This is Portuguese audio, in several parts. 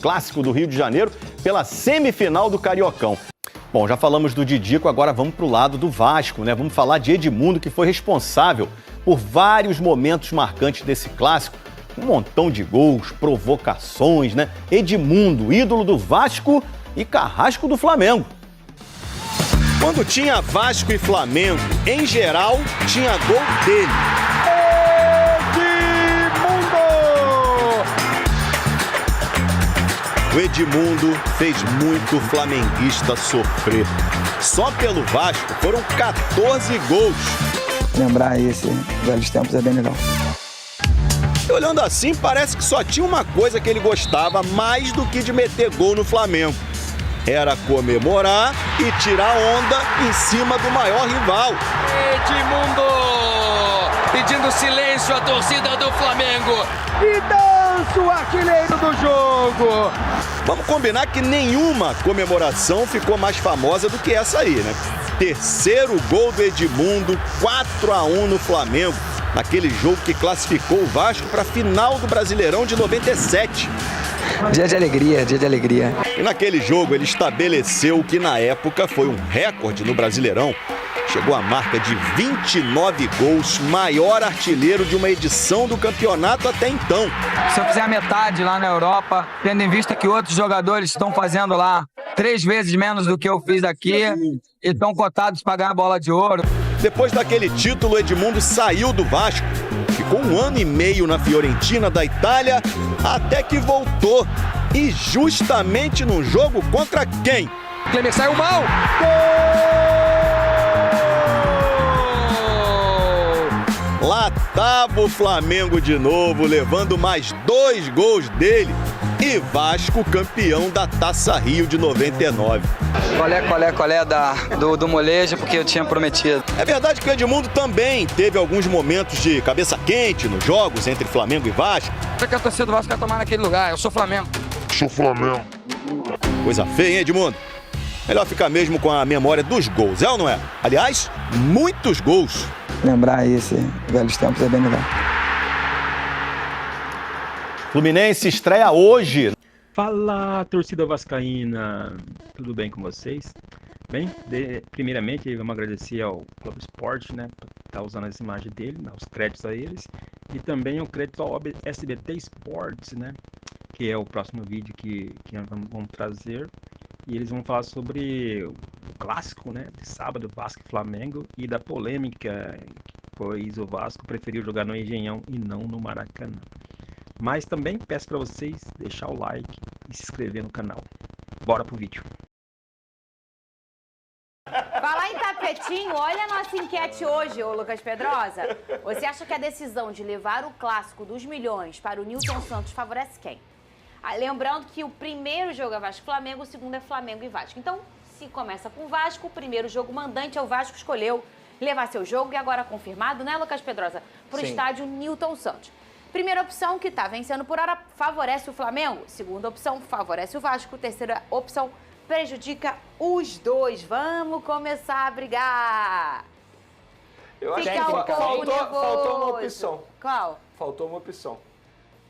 clássico do Rio de Janeiro pela semifinal do Cariocão. Bom, já falamos do Didico, agora vamos para o lado do Vasco, né? Vamos falar de Edmundo, que foi responsável por vários momentos marcantes desse clássico. Um montão de gols, provocações, né? Edmundo, ídolo do Vasco e carrasco do Flamengo. Quando tinha Vasco e Flamengo, em geral, tinha gol dele. O Edmundo fez muito flamenguista sofrer. Só pelo Vasco foram 14 gols. Lembrar esses velhos tempos é bem legal. E olhando assim, parece que só tinha uma coisa que ele gostava mais do que de meter gol no Flamengo. Era comemorar e tirar onda em cima do maior rival. Edmundo pedindo silêncio à torcida do Flamengo. E dança o artilheiro do jogo. Vamos combinar que nenhuma comemoração ficou mais famosa do que essa aí, né? Terceiro gol do Edmundo, 4-1 no Flamengo, naquele jogo que classificou o Vasco para a final do Brasileirão de 97. Dia de alegria, dia de alegria. E naquele jogo ele estabeleceu o que na época foi um recorde no Brasileirão. Chegou à marca de 29 gols, maior artilheiro de uma edição do campeonato até então. Se eu fizer a metade lá na Europa, tendo em vista que outros jogadores estão fazendo lá 3 vezes menos do que eu fiz aqui e estão cotados para ganhar a bola de ouro. Depois daquele título, Edmundo saiu do Vasco. Ficou 1 ano e meio na Fiorentina da Itália, até que voltou. E justamente num jogo contra quem? Clemer saiu mal. Lá estava o Flamengo de novo, levando mais 2 gols dele. E Vasco campeão da Taça Rio de 99. Colé do molejo, porque eu tinha prometido. É verdade que o Edmundo também teve alguns momentos de cabeça quente nos jogos entre Flamengo e Vasco. Por que a torcida do Vasco quer tomar naquele lugar? Eu sou Flamengo. Coisa feia, hein, Edmundo? Melhor ficar mesmo com a memória dos gols, é ou não é? Aliás, muitos gols. Lembrar esses velhos tempos é bem legal. Fluminense estreia hoje. Fala, torcida vascaína, tudo bem com vocês? Bem, primeiramente vamos agradecer ao Globo Esporte, né, por estar usando essa imagem dele, né, os créditos a eles, e também o crédito ao SBT Sports, né, que é o próximo vídeo que nós vamos trazer, e eles vão falar sobre o clássico, né, de sábado, Vasco e Flamengo, e da polêmica, pois o Vasco preferiu jogar no Engenhão e não no Maracanã. Mas também peço para vocês deixar o like e se inscrever no canal. Bora pro vídeo. Falar em tapetinho, olha a nossa enquete hoje, ô Lucas Pedrosa. Você acha que a decisão de levar o clássico dos milhões para o Nilton Santos favorece quem? Lembrando que o primeiro jogo é Vasco e Flamengo, o segundo é Flamengo e Vasco. Então, se começa com o Vasco, o primeiro jogo mandante é o Vasco, escolheu levar seu jogo e agora confirmado, né, Lucas Pedrosa? Para o estádio Nilton Santos. Primeira opção, que está vencendo por hora, favorece o Flamengo. Segunda opção, favorece o Vasco. Terceira opção, prejudica os dois. Vamos começar a brigar. Eu acho que faltou uma opção. Qual? Faltou uma opção.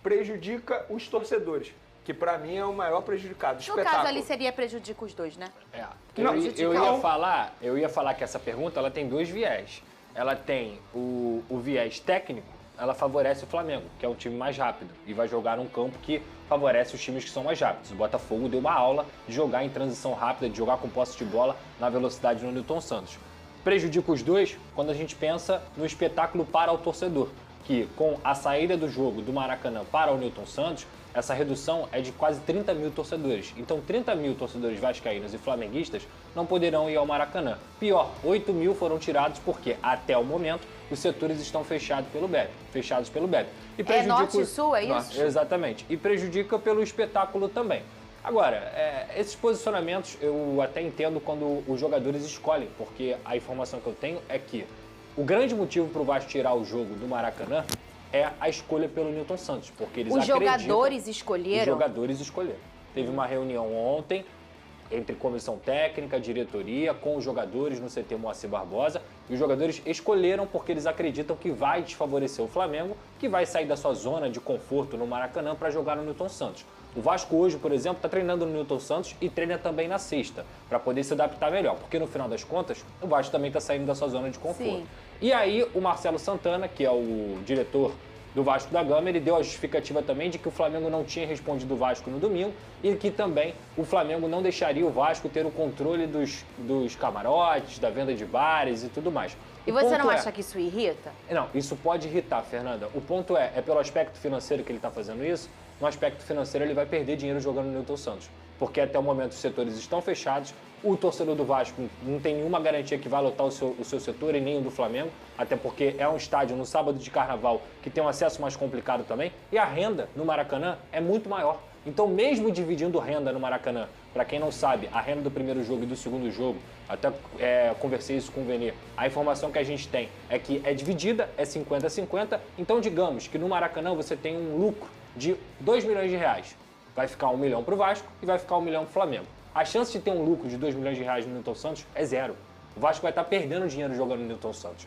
Prejudica os torcedores, que pra mim é o maior prejudicado. No Espetáculo. caso ali seria prejudica os dois, né? Eu ia falar que essa pergunta ela tem 2 viés. Ela tem o viés técnico, ela favorece o Flamengo, que é um time mais rápido, e vai jogar num campo que favorece os times que são mais rápidos. O Botafogo deu uma aula de jogar em transição rápida, de jogar com posse de bola na velocidade no Nilton Santos. Prejudica os dois quando a gente pensa no espetáculo para o torcedor, que com a saída do jogo do Maracanã para o Nilton Santos, essa redução é de quase 30 mil torcedores. Então 30 mil torcedores vascaínos e flamenguistas não poderão ir ao Maracanã. Pior, 8 mil foram tirados porque, até o momento, os setores estão fechados pelo BEP. E É norte e sul, é isso? Exatamente. E prejudica pelo espetáculo também. Agora, esses posicionamentos eu até entendo quando os jogadores escolhem, porque a informação que eu tenho é que o grande motivo para o Vasco tirar o jogo do Maracanã é a escolha pelo Nilton Santos, porque eles acreditam... Os jogadores escolheram. Teve uma reunião ontem entre comissão técnica, diretoria, com os jogadores no CT Moacir Barbosa, e os jogadores escolheram porque eles acreditam que vai desfavorecer o Flamengo, que vai sair da sua zona de conforto no Maracanã para jogar no Nilton Santos. O Vasco hoje, por exemplo, está treinando no Newton Santos e treina também na sexta, para poder se adaptar melhor, porque no final das contas, o Vasco também está saindo da sua zona de conforto. Sim. E aí o Marcelo Santana, que é o diretor do Vasco da Gama, ele deu a justificativa também de que o Flamengo não tinha respondido o Vasco no domingo e que também o Flamengo não deixaria o Vasco ter o controle dos camarotes, da venda de bares e tudo mais. E você não acha que isso irrita? Não, isso pode irritar, Fernanda. O ponto é pelo aspecto financeiro que ele está fazendo isso. No aspecto financeiro ele vai perder dinheiro jogando no Newton Santos, porque até o momento os setores estão fechados, o torcedor do Vasco não tem nenhuma garantia que vai lotar o seu setor e nem o do Flamengo, até porque é um estádio no sábado de carnaval que tem um acesso mais complicado também, e a renda no Maracanã é muito maior. Então, mesmo dividindo renda no Maracanã, para quem não sabe, a renda do primeiro jogo e do segundo jogo, até conversei isso com o Venê, a informação que a gente tem é que é dividida, é 50-50, então digamos que no Maracanã você tem um lucro de 2 milhões de reais. Vai ficar 1 milhão para o Vasco e vai ficar 1 milhão para o Flamengo. A chance de ter um lucro de 2 milhões de reais no Newton Santos é zero. O Vasco vai estar perdendo dinheiro jogando no Newton Santos.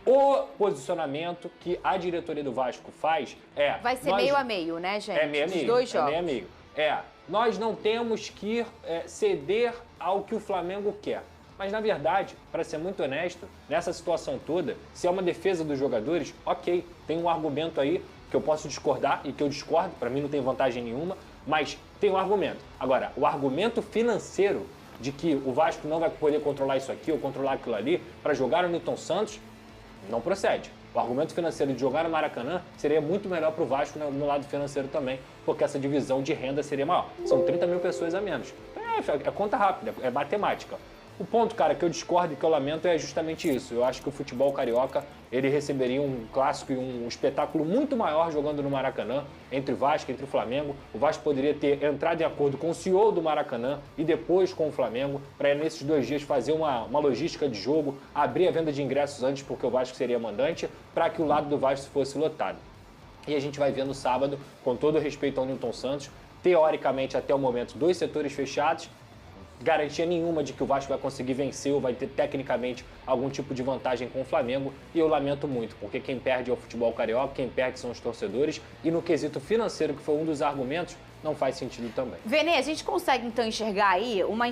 O posicionamento que a diretoria do Vasco faz é... Vai ser meio a meio, né, gente? É meio a meio. Os dois jogos. É meio a meio. Nós não temos que ceder ao que o Flamengo quer. Mas, na verdade, para ser muito honesto, nessa situação toda, se é uma defesa dos jogadores, ok, tem um argumento aí que eu posso discordar e que eu discordo, para mim não tem vantagem nenhuma, mas tem um argumento. Agora, o argumento financeiro de que o Vasco não vai poder controlar isso aqui ou controlar aquilo ali para jogar no Newton Santos, não procede. O argumento financeiro de jogar no Maracanã seria muito melhor para o Vasco no lado financeiro também, porque essa divisão de renda seria maior. São 30 mil pessoas a menos. É conta rápida, é matemática. O ponto, cara, que eu discordo e que eu lamento é justamente isso. Eu acho que o futebol carioca, ele receberia um clássico e um espetáculo muito maior jogando no Maracanã, entre o Vasco e entre o Flamengo. O Vasco poderia ter entrado em acordo com o CEO do Maracanã e depois com o Flamengo, para nesses 2 dias fazer uma logística de jogo, abrir a venda de ingressos antes, porque o Vasco seria mandante, para que o lado do Vasco fosse lotado. E a gente vai ver no sábado, com todo respeito ao Newton Santos, teoricamente até o momento 2 setores fechados, garantia nenhuma de que o Vasco vai conseguir vencer ou vai ter tecnicamente algum tipo de vantagem com o Flamengo, e eu lamento muito, porque quem perde é o futebol carioca, quem perde são os torcedores, e no quesito financeiro, que foi um dos argumentos, não faz sentido também. Venê, a gente consegue então enxergar aí uma